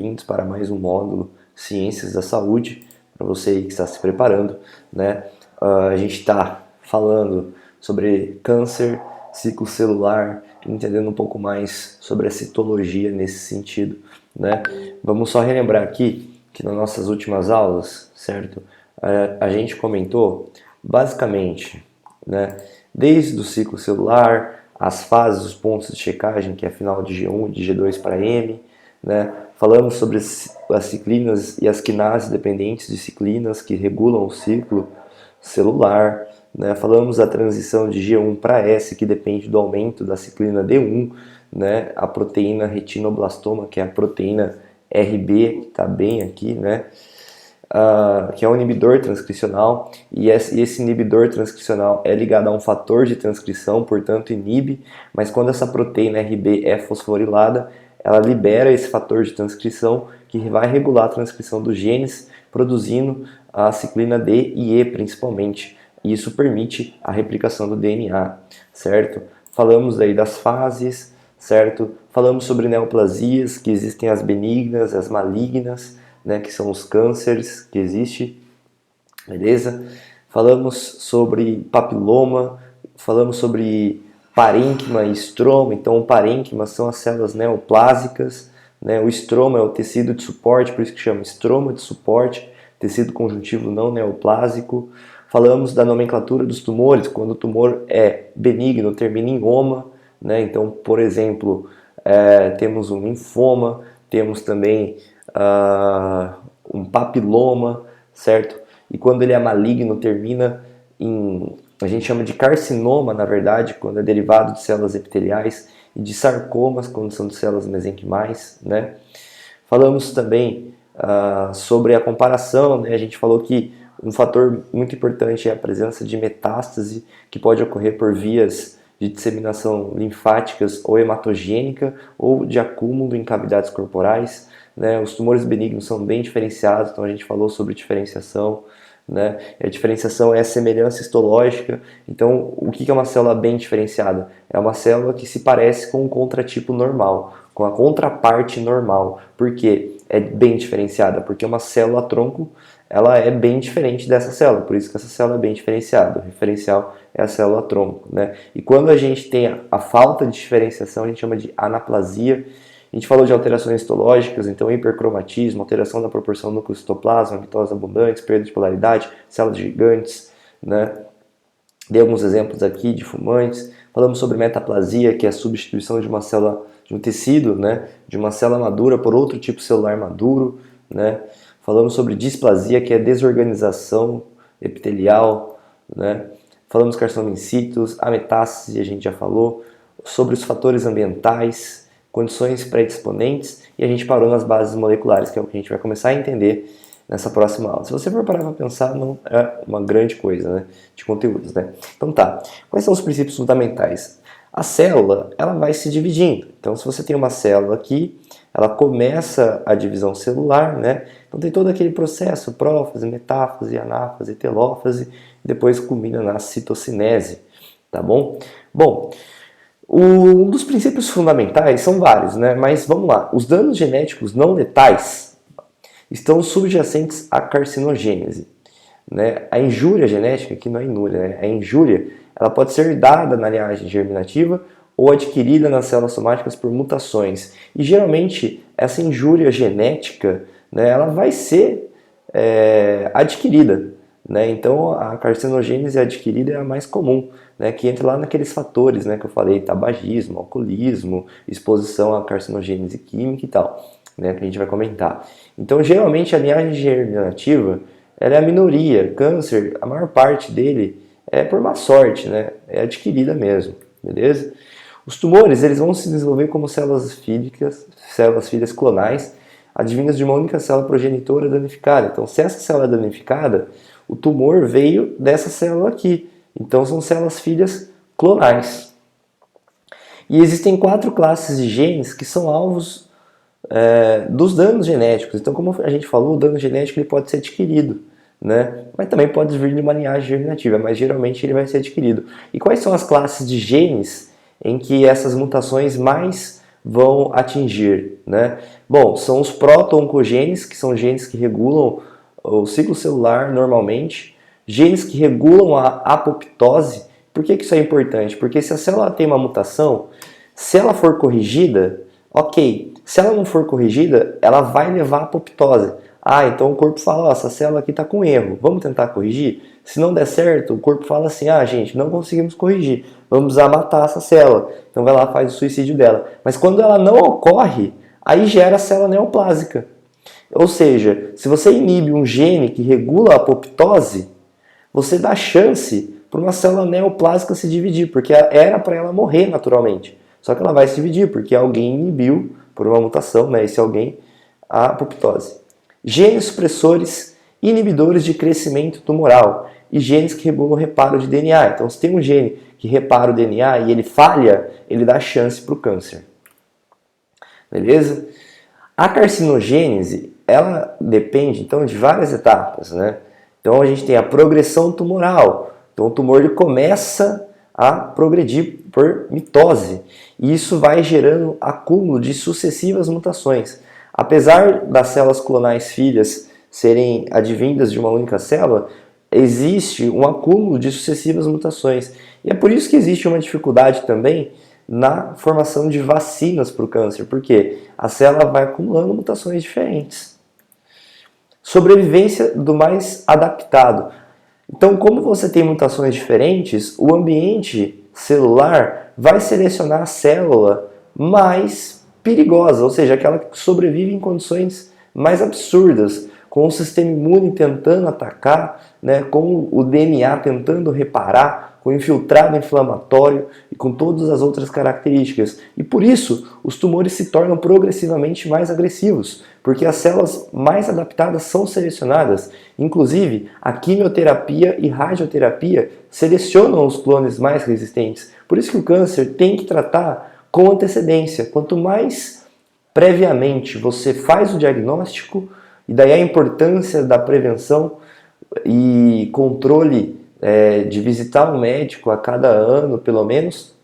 Bem-vindos para mais um módulo Ciências da Saúde, para você aí que está se preparando, né? A gente está falando sobre câncer, ciclo celular, entendendo um pouco mais sobre a citologia nesse sentido, né? Vamos só relembrar aqui que nas nossas últimas aulas, certo? A gente comentou basicamente, né? Desde o ciclo celular, as fases, os pontos de checagem, que é final de G1 e de G2 para M, né? Falamos sobre as ciclinas e as quinases dependentes de ciclinas que regulam o ciclo celular, né? Falamos da transição de G1 para S, que depende do aumento da ciclina D1, né? A proteína retinoblastoma, que é a proteína RB, que está bem aqui, né? Que é um inibidor transcricional, e esse inibidor transcricional é ligado a um fator de transcrição, portanto inibe, mas quando essa proteína RB é fosforilada, ela libera esse fator de transcrição que vai regular a transcrição dos genes, produzindo a ciclina D e E principalmente, e isso permite a replicação do DNA, certo? Falamos aí das fases, certo? Falamos sobre neoplasias, que existem as benignas, as malignas, né, que são os cânceres que existem, beleza? Falamos sobre papiloma, falamos sobre parênquima e estroma. Então, o parênquima são as células neoplásicas, né? O estroma é o tecido de suporte, por isso que chama estroma de suporte, tecido conjuntivo não neoplásico. Falamos da nomenclatura dos tumores, quando o tumor é benigno, termina em oma, né? Então, por exemplo, temos um linfoma, temos também um papiloma, certo? E quando ele é maligno, termina em, a gente chama de carcinoma, na verdade, quando é derivado de células epiteliais, e de sarcomas, quando são de células mesenquimais, né? Falamos também sobre a comparação, né? A gente falou que um fator muito importante é a presença de metástase, que pode ocorrer por vias de disseminação linfáticas ou hematogênica, ou de acúmulo em cavidades corporais, né? Os tumores benignos são bem diferenciados, então a gente falou sobre diferenciação, né? A diferenciação é a semelhança histológica. Então, o que é uma célula bem diferenciada? É uma célula que se parece com um contratipo normal, com a contraparte normal. Por quê? É bem diferenciada, porque uma célula tronco ela é bem diferente dessa célula, por isso que essa célula é bem diferenciada. O referencial é a célula tronco, né? E quando a gente tem a falta de diferenciação, a gente chama de anaplasia. A gente falou de alterações histológicas, então hipercromatismo, alteração da proporção núcleo-citoplasma, mitose abundantes, perda de polaridade, células gigantes, né? Dei alguns exemplos aqui de fumantes. Falamos sobre metaplasia, que é a substituição de uma célula, de um tecido, né? De uma célula madura por outro tipo celular maduro, né? Falamos sobre displasia, que é desorganização epitelial, né? Falamos carcinoma in situ, a metástase, a gente já falou, sobre os fatores ambientais, condições predisponentes, e a gente parou nas bases moleculares, que é o que a gente vai começar a entender nessa próxima aula. Se você for parar para pensar, não é uma grande coisa, né, de conteúdos, né? Então tá, quais são os princípios fundamentais? A célula, ela vai se dividindo. Então, se você tem uma célula aqui, ela começa a divisão celular, né? Então tem todo aquele processo, prófase, metáfase, anáfase, telófase, e depois culmina na citocinese, tá bom? Bom, um dos princípios fundamentais são vários, né? Mas vamos lá. Os danos genéticos não letais estão subjacentes à carcinogênese, né? A injúria genética, que não é inúria, né? A injúria, ela pode ser dada na linhagem germinativa ou adquirida nas células somáticas por mutações. E geralmente essa injúria genética, né, ela vai ser adquirida. Né? Então a carcinogênese adquirida é a mais comum, né? Que entra lá naqueles fatores, né, que eu falei, tabagismo, alcoolismo, exposição à carcinogênese química e tal, né, que a gente vai comentar. Então geralmente a linhagem germinativa ela é a minoria, câncer, a maior parte dele é por má sorte, né? É adquirida mesmo, beleza? Os tumores eles vão se desenvolver como células filhas clonais, advindas de uma única célula progenitora danificada. Então, se essa célula é danificada, o tumor veio dessa célula aqui. Então, são células filhas clonais. E existem 4 classes de genes que são alvos dos danos genéticos. Então, como a gente falou, o dano genético ele pode ser adquirido, né? Mas também pode vir de uma linhagem germinativa, mas geralmente ele vai ser adquirido. E quais são as classes de genes em que essas mutações mais vão atingir, né? Bom, são os proto-oncogenes, que são genes que regulam o ciclo celular normalmente, genes que regulam a apoptose. Por que isso é importante? Porque se a célula tem uma mutação, se ela for corrigida, ok. Se ela não for corrigida, ela vai levar à apoptose. Ah, então o corpo fala, ó, essa célula aqui está com erro, vamos tentar corrigir? Se não der certo, o corpo fala assim, ah, gente, não conseguimos corrigir, vamos matar essa célula. Então vai lá e faz o suicídio dela. Mas quando ela não ocorre, aí gera a célula neoplásica. Ou seja, se você inibe um gene que regula a apoptose, você dá chance para uma célula neoplásica se dividir, porque era para ela morrer naturalmente. Só que ela vai se dividir, porque alguém inibiu, por uma mutação, né, esse alguém, a apoptose. Genes supressores inibidores de crescimento tumoral e genes que regulam o reparo de DNA. Então, se tem um gene que repara o DNA e ele falha, ele dá chance para o câncer. Beleza? A carcinogênese, ela depende, então, de várias etapas, né? Então, a gente tem a progressão tumoral. Então, o tumor ele começa a progredir por mitose. E isso vai gerando acúmulo de sucessivas mutações. Apesar das células clonais filhas serem advindas de uma única célula, existe um acúmulo de sucessivas mutações. E é por isso que existe uma dificuldade também na formação de vacinas para o câncer, porque a célula vai acumulando mutações diferentes. Sobrevivência do mais adaptado. Então, como você tem mutações diferentes, o ambiente celular vai selecionar a célula mais perigosa, ou seja, aquela que sobrevive em condições mais absurdas, com o sistema imune tentando atacar, né, com o DNA tentando reparar, com o infiltrado inflamatório e com todas as outras características. E por isso, os tumores se tornam progressivamente mais agressivos, porque as células mais adaptadas são selecionadas. Inclusive, a quimioterapia e radioterapia selecionam os clones mais resistentes. Por isso que o câncer tem que tratar com antecedência. Quanto mais previamente você faz o diagnóstico, e daí a importância da prevenção e controle de visitar um médico a cada ano, pelo menos,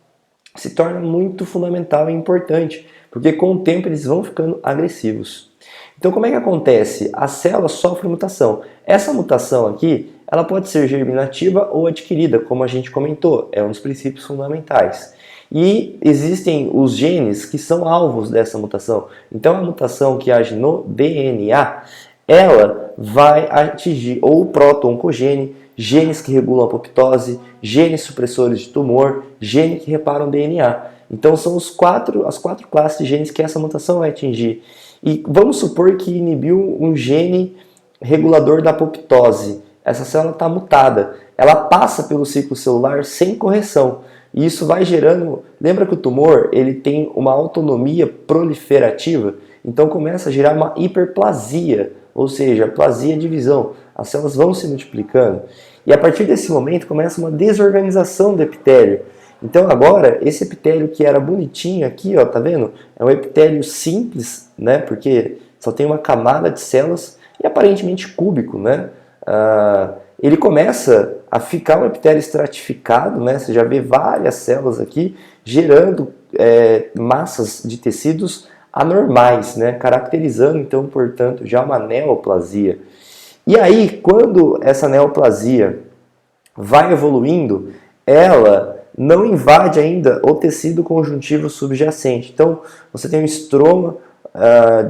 se torna muito fundamental e importante, porque com o tempo eles vão ficando agressivos. Então como é que acontece? A célula sofre mutação. Essa mutação aqui, ela pode ser germinativa ou adquirida, como a gente comentou, é um dos princípios fundamentais. E existem os genes que são alvos dessa mutação. Então a mutação que age no DNA, ela vai atingir ou o proto-oncogene, genes que regulam a apoptose, genes supressores de tumor, genes que reparam o DNA. Então são as quatro classes de genes que essa mutação vai atingir. E vamos supor que inibiu um gene regulador da apoptose. Essa célula está mutada. Ela passa pelo ciclo celular sem correção. E isso vai gerando... Lembra que o tumor ele tem uma autonomia proliferativa? Então começa a gerar uma hiperplasia, ou seja, plasia de visão. As células vão se multiplicando. E a partir desse momento começa uma desorganização do epitélio. Então agora, esse epitélio que era bonitinho aqui, ó, tá vendo? É um epitélio simples, né? Porque só tem uma camada de células e aparentemente cúbico, né? Ele começa a ficar um epitélio estratificado, né? Você já vê várias células aqui gerando massas de tecidos anormais, né? Caracterizando então, portanto, já uma neoplasia. E aí, quando essa neoplasia vai evoluindo, ela não invade ainda o tecido conjuntivo subjacente. Então, você tem um estroma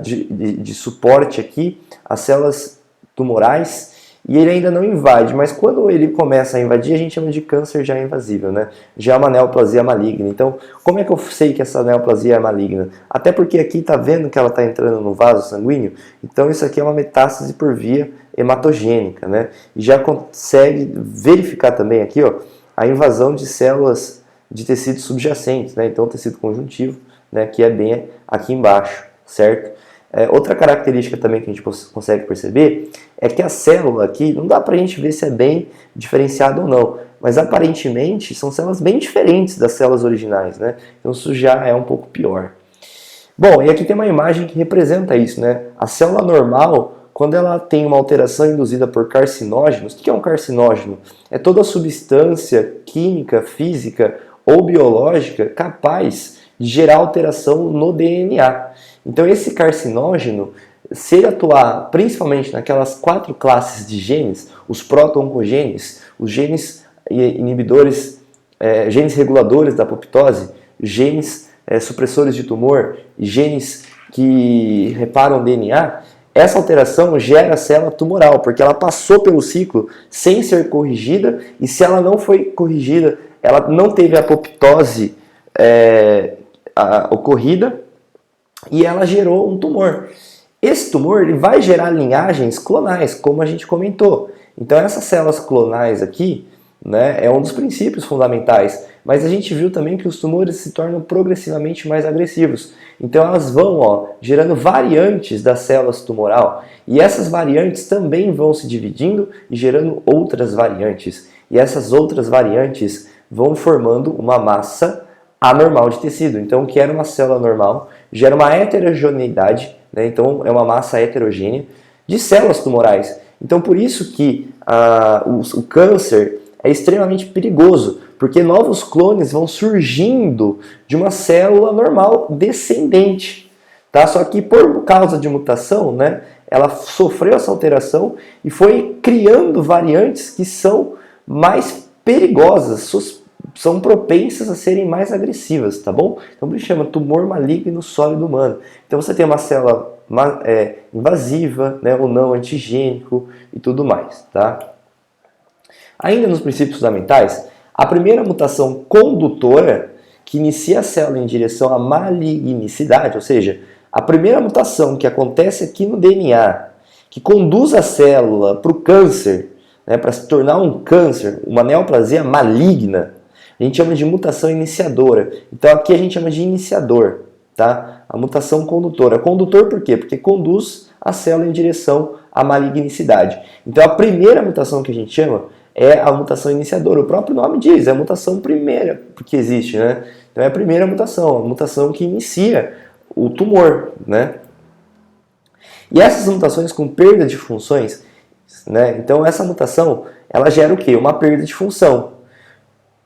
de suporte aqui, as células tumorais, e ele ainda não invade, mas quando ele começa a invadir, a gente chama de câncer já invasível, né? Já é uma neoplasia maligna. Então, como é que eu sei que essa neoplasia é maligna? Até porque aqui está vendo que ela está entrando no vaso sanguíneo, então isso aqui é uma metástase por via hematogênica, né? E já consegue verificar também aqui, ó, a invasão de células de tecidos subjacentes, né? Então, o tecido conjuntivo, né, que é bem aqui embaixo, certo? Outra característica também que a gente consegue perceber é que a célula aqui, não dá pra gente ver se é bem diferenciada ou não, mas aparentemente são células bem diferentes das células originais, né? Então isso já é um pouco pior. Bom, e aqui tem uma imagem que representa isso, né? A célula normal, quando ela tem uma alteração induzida por carcinógenos, o que é um carcinógeno? É toda substância química, física ou biológica capaz de gerar alteração no DNA. Então esse carcinógeno, se ele atuar principalmente naquelas 4 classes de genes, os proto-oncogenes, os genes inibidores, genes reguladores da apoptose, genes supressores de tumor e genes que reparam DNA, essa alteração gera célula tumoral, porque ela passou pelo ciclo sem ser corrigida, e se ela não foi corrigida, ela não teve a apoptose ocorrida, e ela gerou um tumor. Esse tumor ele vai gerar linhagens clonais, como a gente comentou. Então essas células clonais aqui, né, é um dos princípios fundamentais, mas a gente viu também que os tumores se tornam progressivamente mais agressivos. Então elas vão gerando variantes das células tumoral, e essas variantes também vão se dividindo e gerando outras variantes. E essas outras variantes vão formando uma massa anormal de tecido. Então o que era uma célula normal gera uma heterogeneidade, né? Então é uma massa heterogênea de células tumorais. Então por isso que o câncer é extremamente perigoso, porque novos clones vão surgindo de uma célula normal descendente, tá? Só que por causa de mutação, né, ela sofreu essa alteração e foi criando variantes que são mais perigosas, são propensas a serem mais agressivas, tá bom? Então por isso chama tumor maligno sólido humano. Então você tem uma célula invasiva, né, ou não antigênico e tudo mais, tá? Ainda nos princípios fundamentais, a primeira mutação condutora que inicia a célula em direção à malignicidade, ou seja, a primeira mutação que acontece aqui no DNA, que conduz a célula para o câncer, né, para se tornar um câncer, uma neoplasia maligna, a gente chama de mutação iniciadora. Então aqui a gente chama de iniciador, tá? A mutação condutora. Condutor por quê? Porque conduz a célula em direção à malignicidade. Então a primeira mutação que a gente chama é a mutação iniciadora. O próprio nome diz, é a mutação primeira que existe, né? Então é a primeira mutação, a mutação que inicia o tumor, né? E essas mutações com perda de funções, né? Então essa mutação, ela gera o quê? Uma perda de função.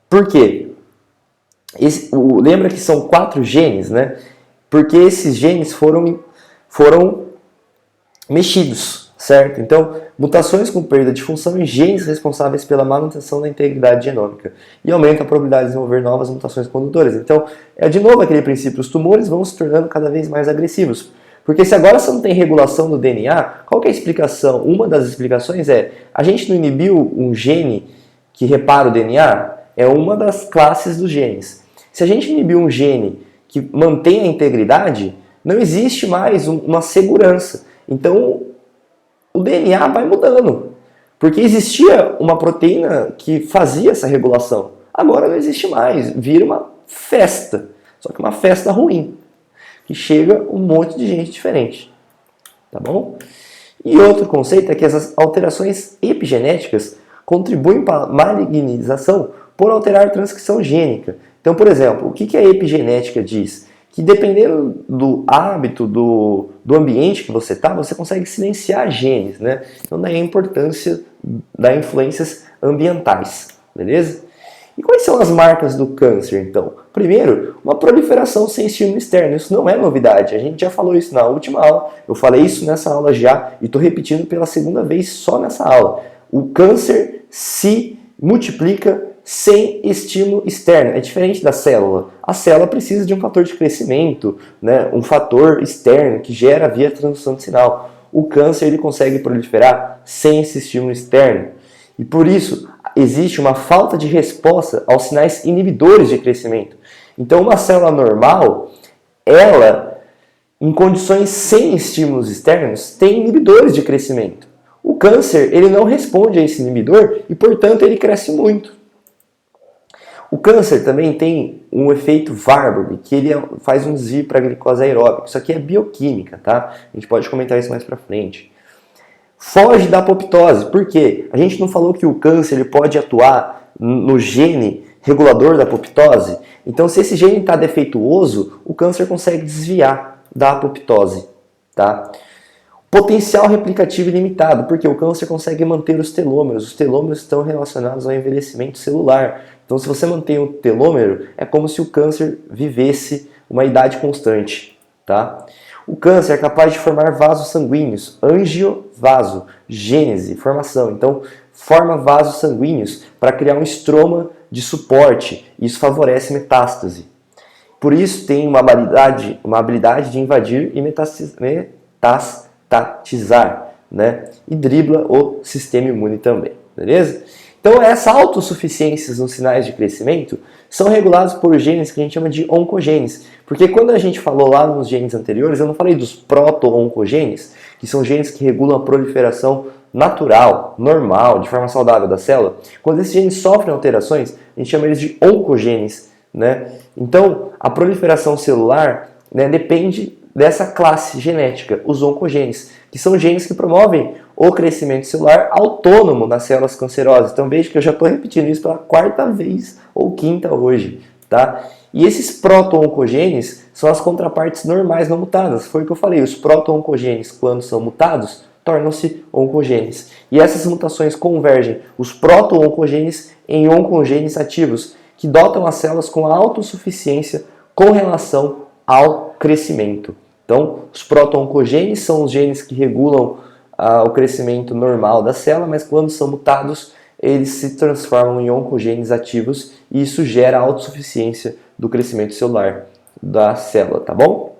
Por quê? Lembra que são 4 genes, né? Porque esses genes foram mexidos, certo? Então, mutações com perda de função em genes responsáveis pela manutenção da integridade genômica e aumenta a probabilidade de desenvolver novas mutações condutoras. Então, é de novo aquele princípio, os tumores vão se tornando cada vez mais agressivos. Porque se agora você não tem regulação do DNA, qual que é a explicação? Uma das explicações é, a gente não inibiu um gene que repara o DNA? É uma das classes dos genes. Se a gente inibir um gene que mantém a integridade, não existe mais uma segurança. Então, o DNA vai mudando. Porque existia uma proteína que fazia essa regulação. Agora não existe mais. Vira uma festa. Só que uma festa ruim. Que chega um monte de gente diferente. Tá bom? E outro conceito é que essas alterações epigenéticas contribuem para a malignização por alterar a transcrição gênica. Então, por exemplo, o que a epigenética diz? Que dependendo do hábito, do ambiente que você está, você consegue silenciar genes, né? Então daí a importância das influências ambientais, beleza? E quais são as marcas do câncer, então? Primeiro, uma proliferação sem estímulo externo. Isso não é novidade, a gente já falou isso na última aula, eu falei isso nessa aula já e estou repetindo pela segunda vez só nessa aula. O câncer se multiplica sem estímulo externo. É diferente da célula. A célula precisa de um fator de crescimento, né? Um fator externo que gera via transdução de sinal. O câncer ele consegue proliferar sem esse estímulo externo. E por isso existe uma falta de resposta aos sinais inibidores de crescimento. Então uma célula normal, ela, em condições sem estímulos externos, tem inibidores de crescimento. O câncer ele não responde a esse inibidor e, portanto, ele cresce muito. O câncer também tem um efeito Warburg, que ele faz um desvio para a glicose aeróbica. Isso aqui é bioquímica, tá? A gente pode comentar isso mais para frente. Foge da apoptose. Por quê? A gente não falou que o câncer ele pode atuar no gene regulador da apoptose? Então, se esse gene está defeituoso, o câncer consegue desviar da apoptose, tá? Potencial replicativo ilimitado, porque o câncer consegue manter os telômeros. Os telômeros estão relacionados ao envelhecimento celular. Então, se você mantém o telômero, é como se o câncer vivesse uma idade constante, tá? O câncer é capaz de formar vasos sanguíneos, angiovaso, gênese, formação. Então, forma vasos sanguíneos para criar um estroma de suporte. Isso favorece metástase. Por isso tem uma habilidade de invadir e metastatizar, né? E dribla o sistema imune também, beleza? Então essas autossuficiências nos sinais de crescimento são regulados por genes que a gente chama de oncogenes. Porque quando a gente falou lá nos genes anteriores, eu não falei dos proto-oncogenes, que são genes que regulam a proliferação natural, normal, de forma saudável da célula. Quando esses genes sofrem alterações, a gente chama eles de oncogenes, né? Então, a proliferação celular, né, depende dessa classe genética, os oncogenes, que são genes que promovem o crescimento celular autônomo nas células cancerosas. Então veja que eu já estou repetindo isso pela quarta vez ou quinta hoje, tá? E esses proto-oncogenes são as contrapartes normais não mutadas. Foi o que eu falei, os proto-oncogenes, quando são mutados, tornam-se oncogenes. E essas mutações convergem os proto-oncogenes em oncogenes ativos, que dotam as células com autossuficiência com relação ao crescimento. Então, os proto-oncogenes são os genes que regulam o crescimento normal da célula, mas quando são mutados, eles se transformam em oncogenes ativos e isso gera a autossuficiência do crescimento celular da célula, tá bom?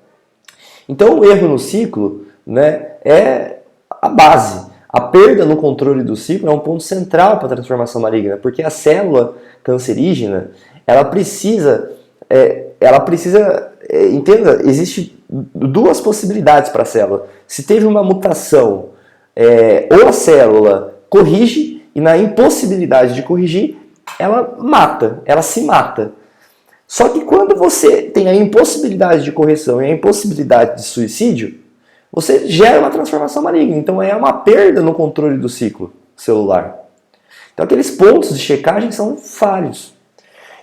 Então, o erro no ciclo, né, é a base. A perda no controle do ciclo é um ponto central para a transformação maligna, porque a célula cancerígena, ela precisa, entenda, existe duas possibilidades para a célula. Se teve uma mutação, ou a célula corrige, e na impossibilidade de corrigir, ela se mata. Só que quando você tem a impossibilidade de correção e a impossibilidade de suicídio, você gera uma transformação maligna. Então é uma perda no controle do ciclo celular. Então aqueles pontos de checagem são falhos.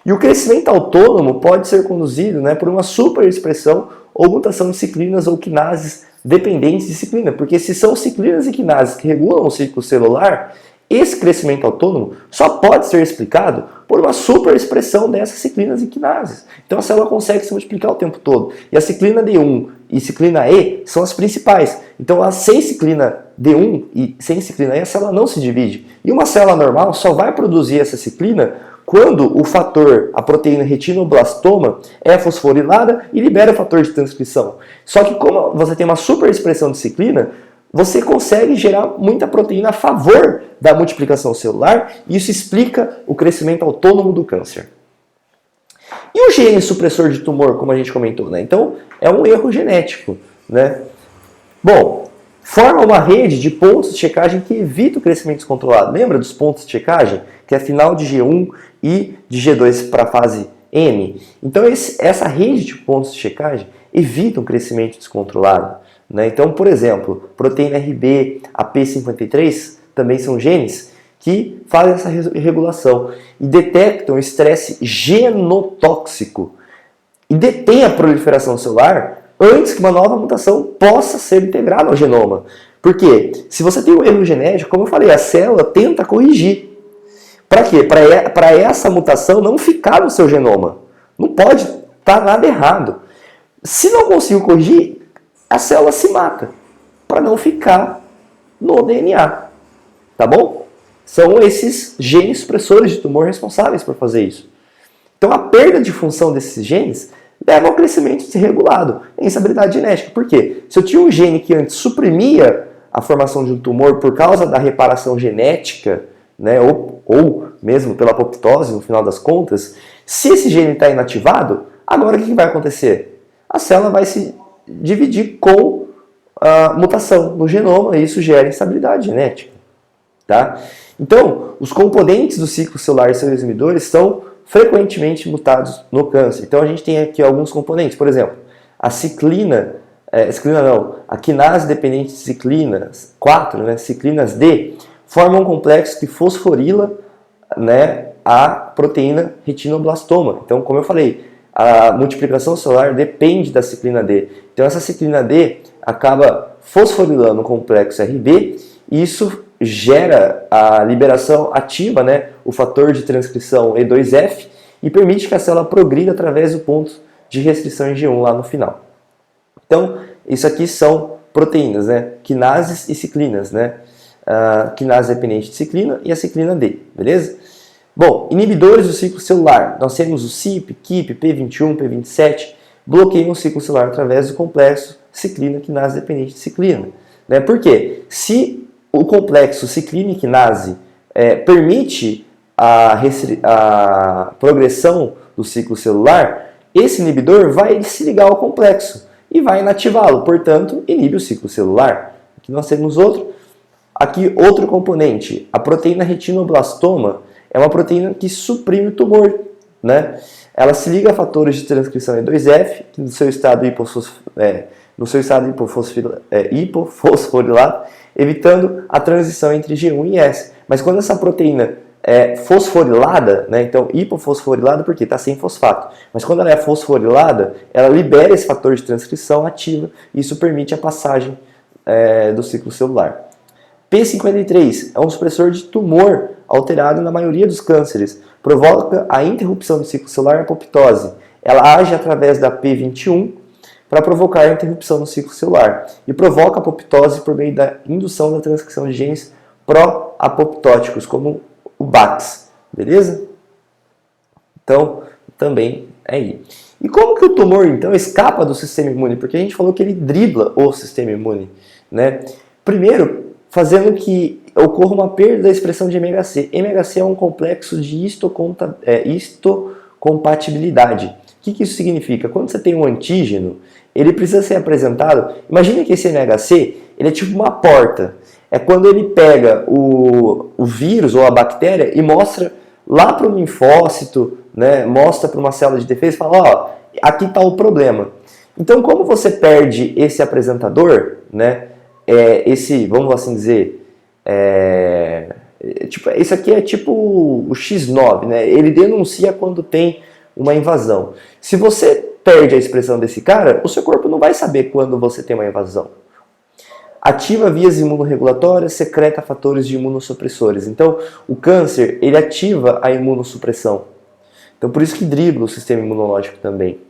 E o crescimento autônomo pode ser conduzido, né, por uma superexpressão ou mutação de ciclinas ou quinases dependentes de ciclina. Porque se são ciclinas e quinases que regulam o ciclo celular, esse crescimento autônomo só pode ser explicado por uma superexpressão dessas ciclinas e quinases. Então a célula consegue se multiplicar o tempo todo. E a ciclina D1 e ciclina E são as principais. Então sem ciclina D1 e sem ciclina E, a célula não se divide. E uma célula normal só vai produzir essa ciclina quando o fator, a proteína retinoblastoma, é fosforilada e libera o fator de transcrição. Só que como você tem uma superexpressão de ciclina, você consegue gerar muita proteína a favor da multiplicação celular e isso explica o crescimento autônomo do câncer. E o gene supressor de tumor, como a gente comentou, né? Então, é um erro genético, né? Bom, forma uma rede de pontos de checagem que evita o crescimento descontrolado. Lembra dos pontos de checagem? Que é final de G1 e de G2 para a fase M. Então, essa rede de pontos de checagem evita um crescimento descontrolado, né? Então, por exemplo, proteína RB, a P53 também são genes que fazem essa regulação e detectam o estresse genotóxico e detêm a proliferação celular antes que uma nova mutação possa ser integrada ao genoma. Por quê? Se você tem um erro genético, como eu falei, a célula tenta corrigir. Para quê? Para essa mutação não ficar no seu genoma. Não pode estar nada errado. Se não conseguir corrigir, a célula se mata para não ficar no DNA. Tá bom? São esses genes supressores de tumor responsáveis por fazer isso. Então a perda de função desses genes leva ao crescimento desregulado em instabilidade genética. Por quê? Se eu tinha um gene que antes suprimia a formação de um tumor por causa da reparação genética, né, ou mesmo pela apoptose, no final das contas, se esse gene está inativado, agora o que vai acontecer? A célula vai se dividir com a mutação no genoma e isso gera instabilidade genética. Tá? Então, os componentes do ciclo celular e seus exibidores são frequentemente mutados no câncer. Então a gente tem aqui alguns componentes, por exemplo, a a quinase dependente de ciclinas, 4, né, ciclinas D, formam um complexo que fosforila, né, a proteína retinoblastoma. Então, como eu falei, a multiplicação celular depende da ciclina D. Então essa ciclina D acaba fosforilando o complexo RB e isso gera a liberação ativa, né, o fator de transcrição E2F, e permite que a célula progrida através do ponto de restrição em G1 lá no final. Então, isso aqui são proteínas, né? Quinases e ciclinas, né? Quinase dependente de ciclina e a ciclina D, beleza? Bom, inibidores do ciclo celular. Nós temos o CYP, KIP, P21, P27, bloqueiam o ciclo celular através do complexo ciclina quinase dependente de ciclina. Né? Por quê? Se o complexo ciclina e quinase permite a progressão do ciclo celular, esse inibidor vai se ligar ao complexo e vai inativá-lo, portanto, inibe o ciclo celular. Aqui nós temos outro componente, a proteína retinoblastoma é uma proteína que suprime o tumor, né? Ela se liga a fatores de transcrição E2F, que no seu estado hipofosforilado, evitando a transição entre G1 e S. Mas quando essa proteína é fosforilada, né? Então hipofosforilada porque está sem fosfato, mas quando ela é fosforilada, ela libera esse fator de transcrição ativa e isso permite a passagem do ciclo celular. P53 é um supressor de tumor alterado na maioria dos cânceres, provoca a interrupção do ciclo celular e apoptose. Ela age através da P21 para provocar a interrupção do ciclo celular e provoca a apoptose por meio da indução da transcrição de genes pró-apoptóticos, como o BAX, beleza? Então, também é aí. E como que o tumor, então, escapa do sistema imune? Porque a gente falou que ele dribla o sistema imune, né? Primeiro, fazendo que ocorra uma perda da expressão de MHC. MHC é um complexo de histocompatibilidade. O que isso significa? Quando você tem um antígeno, ele precisa ser apresentado. Imagina que esse MHC ele é tipo uma porta. É quando ele pega o vírus ou a bactéria e mostra lá para o linfócito, né, mostra para uma célula de defesa e fala, ó, aqui está o problema. Então, como você perde esse apresentador, né, vamos assim dizer, isso aqui é tipo o X9, né? Ele denuncia quando tem uma invasão. Se você perde a expressão desse cara, o seu corpo não vai saber quando você tem uma invasão. Ativa vias imunorregulatórias, secreta fatores de imunossupressores. Então, o câncer, ele ativa a imunossupressão. Então, por isso que dribla o sistema imunológico também.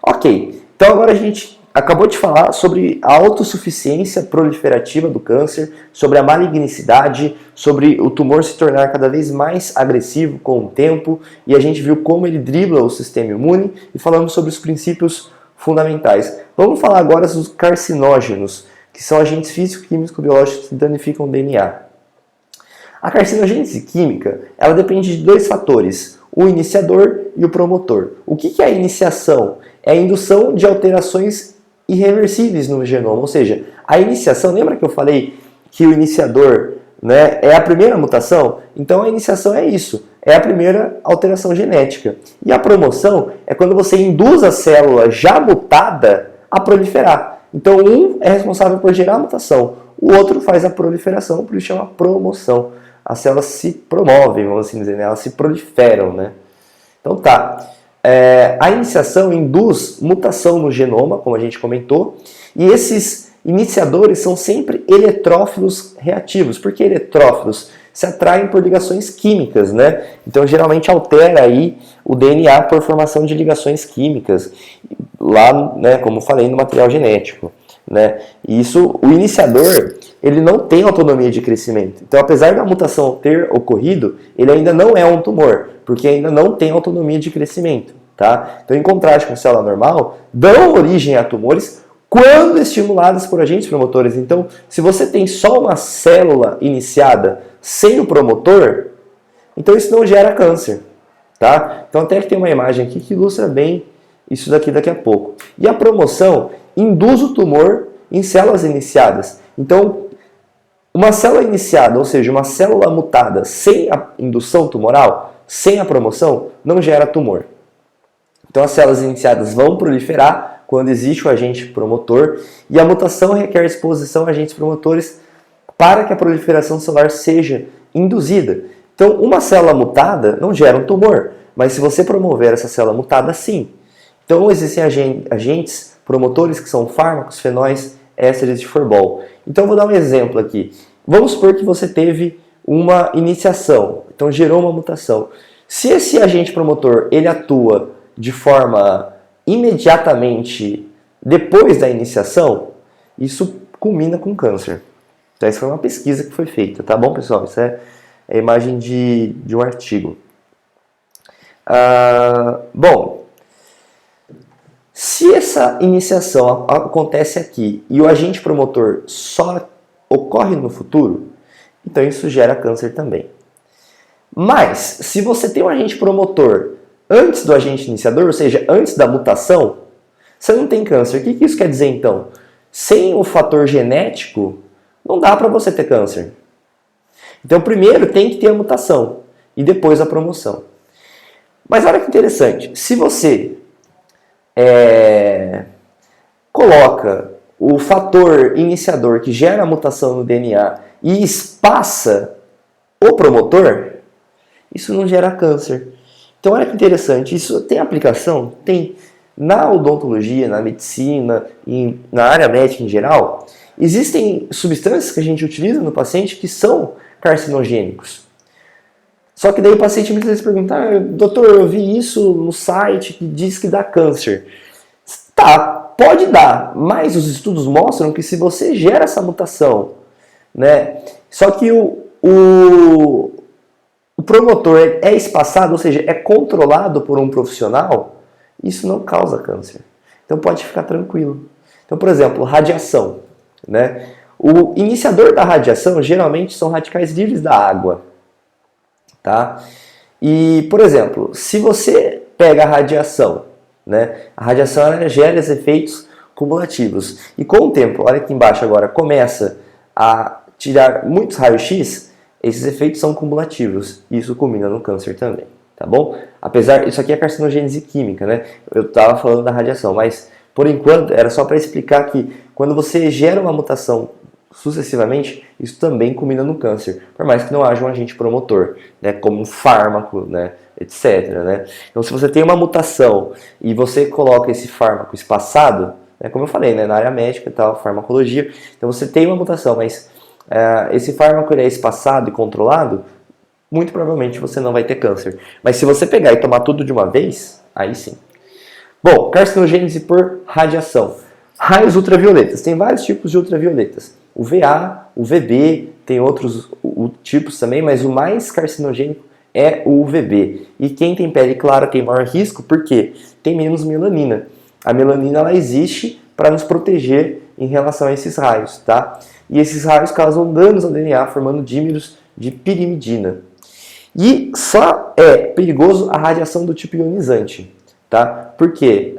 Ok, então agora a gente acabou de falar sobre a autossuficiência proliferativa do câncer, sobre a malignicidade, sobre o tumor se tornar cada vez mais agressivo com o tempo, e a gente viu como ele dribla o sistema imune e falamos sobre os princípios fundamentais. Vamos falar agora dos carcinógenos, que são agentes físico-químicos biológicos que danificam o DNA. A carcinogênese química, ela depende de dois fatores, o iniciador e o promotor. O que é a iniciação? É a indução de alterações irreversíveis no genoma, ou seja, a iniciação, lembra que eu falei que o iniciador, né, é a primeira mutação? Então a iniciação é isso, é a primeira alteração genética. E a promoção é quando você induz a célula já mutada a proliferar. Então um é responsável por gerar a mutação, o outro faz a proliferação, por isso chama promoção. As células se promovem, vamos assim dizer, né? Elas se proliferam, né? Então tá. A iniciação induz mutação no genoma, como a gente comentou, e esses iniciadores são sempre eletrófilos reativos. Por que eletrófilos? Se atraem por ligações químicas, né? Então geralmente altera aí o DNA por formação de ligações químicas, lá, né, como falei, no material genético, né? E isso, o iniciador, ele não tem autonomia de crescimento. Então, apesar da mutação ter ocorrido, ele ainda não é um tumor, porque ainda não tem autonomia de crescimento, tá? Então, em contraste com a célula normal, dão origem a tumores quando estimuladas por agentes promotores. Então, se você tem só uma célula iniciada sem o promotor, então isso não gera câncer, tá? Então, até que tem uma imagem aqui que ilustra bem isso daqui a pouco. E a promoção induz o tumor em células iniciadas. Então, uma célula iniciada, ou seja, uma célula mutada sem a indução tumoral, sem a promoção, não gera tumor. Então, as células iniciadas vão proliferar quando existe o agente promotor e a mutação requer exposição a agentes promotores para que a proliferação celular seja induzida. Então, uma célula mutada não gera um tumor, mas se você promover essa célula mutada, sim. Então, existem agentes promotores que são fármacos, fenóis, ésteres de Forbol. Então, eu vou dar um exemplo aqui. Vamos supor que você teve uma iniciação, então gerou uma mutação. Se esse agente promotor ele atua de forma imediatamente depois da iniciação, isso culmina com câncer. Então, essa foi uma pesquisa que foi feita, tá bom, pessoal? Isso é a imagem de um artigo. Bom, se essa iniciação acontece aqui e o agente promotor só ocorre no futuro, então isso gera câncer também. Mas, se você tem um agente promotor antes do agente iniciador, ou seja, antes da mutação, você não tem câncer. O que isso quer dizer então? Sem o fator genético, não dá para você ter câncer. Então, primeiro tem que ter a mutação e depois a promoção. Mas olha que interessante, se você coloca o fator iniciador que gera a mutação no DNA e espaça o promotor, isso não gera câncer. Então olha que interessante, isso tem aplicação? Tem. Na odontologia, na medicina e na área médica em geral, existem substâncias que a gente utiliza no paciente que são carcinogênicos. Só que daí o paciente muitas vezes pergunta, doutor, eu vi isso no site que diz que dá câncer. Tá, pode dar, mas os estudos mostram que se você gera essa mutação, né, só que o promotor é espaçado, ou seja, é controlado por um profissional, isso não causa câncer. Então pode ficar tranquilo. Então, por exemplo, radiação, né? O iniciador da radiação geralmente são radicais livres da água. Tá? E, por exemplo, se você pega a radiação, né? A radiação ela gera esses efeitos cumulativos. E com o tempo, olha aqui embaixo agora, começa a tirar muitos raios-x, esses efeitos são cumulativos. E isso culmina no câncer também. Tá bom? Apesar, isso aqui é carcinogênese química, né? Eu estava falando da radiação, mas por enquanto era só para explicar que quando você gera uma mutação sucessivamente, isso também culmina no câncer, por mais que não haja um agente promotor, né? Como um fármaco, né? Etc. Né? Então, se você tem uma mutação e você coloca esse fármaco espaçado, né? Como eu falei, né? Na área médica e tal, farmacologia, então você tem uma mutação, mas esse fármaco ele é espaçado e controlado, muito provavelmente você não vai ter câncer. Mas se você pegar e tomar tudo de uma vez, aí sim. Bom, carcinogênese por radiação. Raios ultravioletas. Tem vários tipos de ultravioletas. O VA, o VB, tem outros tipos também, mas o mais carcinogênico é o UVB. E quem tem pele clara tem maior risco porque tem menos melanina. A melanina ela existe para nos proteger em relação a esses raios, tá? E esses raios causam danos ao DNA, formando dímeros de pirimidina. E só é perigoso a radiação do tipo ionizante, tá? Por quê?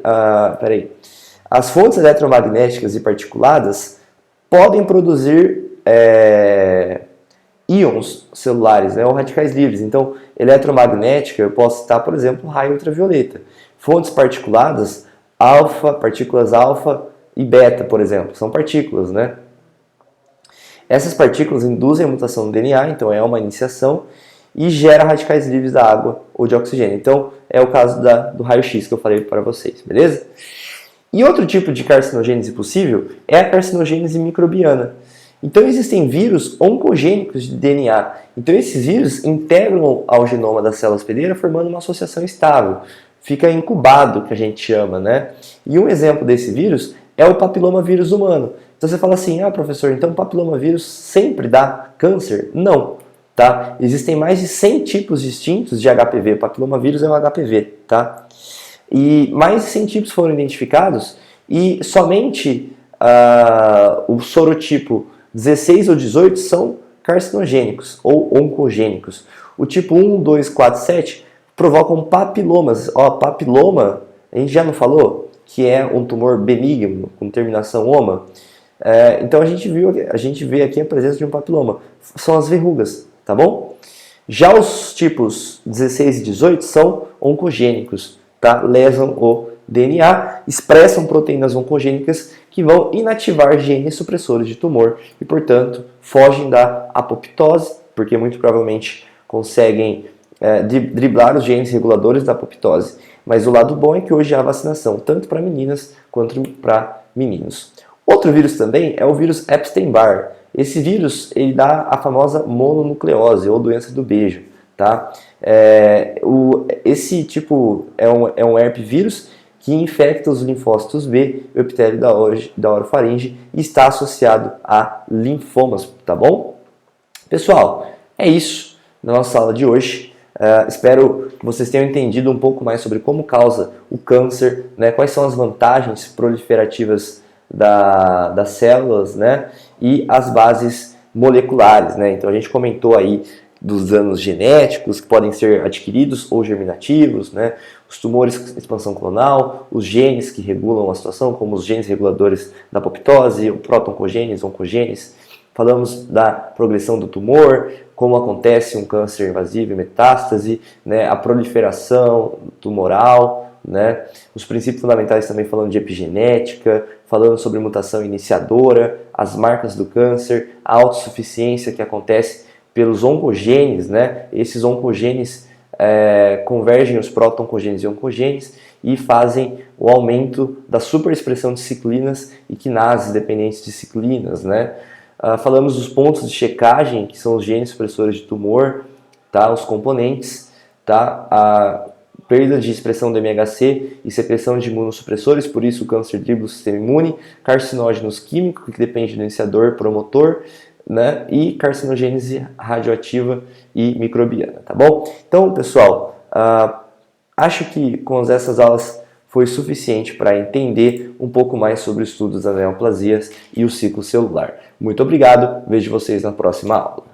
As fontes eletromagnéticas e particuladas podem produzir íons celulares, né, ou radicais livres. Então, eletromagnética, eu posso citar, por exemplo, raio ultravioleta. Fontes particuladas, partículas alfa e beta, por exemplo, são partículas, né? Essas partículas induzem a mutação no DNA, então é uma iniciação, e gera radicais livres da água ou de oxigênio. Então, é o caso do raio-x que eu falei para vocês, beleza? E outro tipo de carcinogênese possível é a carcinogênese microbiana. Então, existem vírus oncogênicos de DNA. Então, esses vírus integram ao genoma da célula hospedeira, formando uma associação estável. Fica incubado, que a gente chama, né? E um exemplo desse vírus é o papilomavírus humano. Então, você fala assim, professor, então o papilomavírus sempre dá câncer? Não. Tá? Existem mais de 100 tipos distintos de HPV. O papilomavírus é um HPV, tá? E mais de 100 tipos foram identificados e somente o sorotipo 16 ou 18 são carcinogênicos ou oncogênicos. O tipo 1, 2, 4, 7 provocam papilomas. Papiloma, a gente já não falou que é um tumor benigno com terminação oma? Então a gente vê aqui a presença de um papiloma. São as verrugas. Tá bom? Já os tipos 16 e 18 são oncogênicos, tá? Lesam o DNA, expressam proteínas oncogênicas que vão inativar genes supressores de tumor e, portanto, fogem da apoptose, porque muito provavelmente conseguem driblar os genes reguladores da apoptose. Mas o lado bom é que hoje há vacinação, tanto para meninas quanto para meninos. Outro vírus também é o vírus Epstein-Barr. Esse vírus ele dá a famosa mononucleose ou doença do beijo, tá? Esse tipo é um herpes vírus que infecta os linfócitos B, o epitélio da orofaringe, e está associado a linfomas, tá bom? Pessoal, é isso na nossa aula de hoje. Espero que vocês tenham entendido um pouco mais sobre como causa o câncer, né, quais são as vantagens proliferativas das células, né, e as bases moleculares, né? Então a gente comentou aí dos danos genéticos que podem ser adquiridos ou germinativos, né? Os tumores com expansão clonal, os genes que regulam a situação, como os genes reguladores da apoptose, o protoncogenes, oncogenes. Falamos da progressão do tumor, como acontece um câncer invasivo e metástase, né? A proliferação tumoral, né? Os princípios fundamentais também falando de epigenética, falando sobre mutação iniciadora, as marcas do câncer, a autossuficiência que acontece pelos oncogenes, né? Esses oncogenes convergem os protoncogenes e oncogenes e fazem o aumento da superexpressão de ciclinas e quinases dependentes de ciclinas, né? Falamos dos pontos de checagem, que são os genes supressores de tumor, tá? Os componentes, tá? A perda de expressão do MHC e secreção de imunossupressores, por isso o câncer dribla o sistema imune, carcinógenos químicos, que depende do iniciador promotor, né? E carcinogênese radioativa e microbiana, tá bom? Então, pessoal, acho que com essas aulas foi suficiente para entender um pouco mais sobre o estudo das neoplasias e o ciclo celular. Muito obrigado, vejo vocês na próxima aula.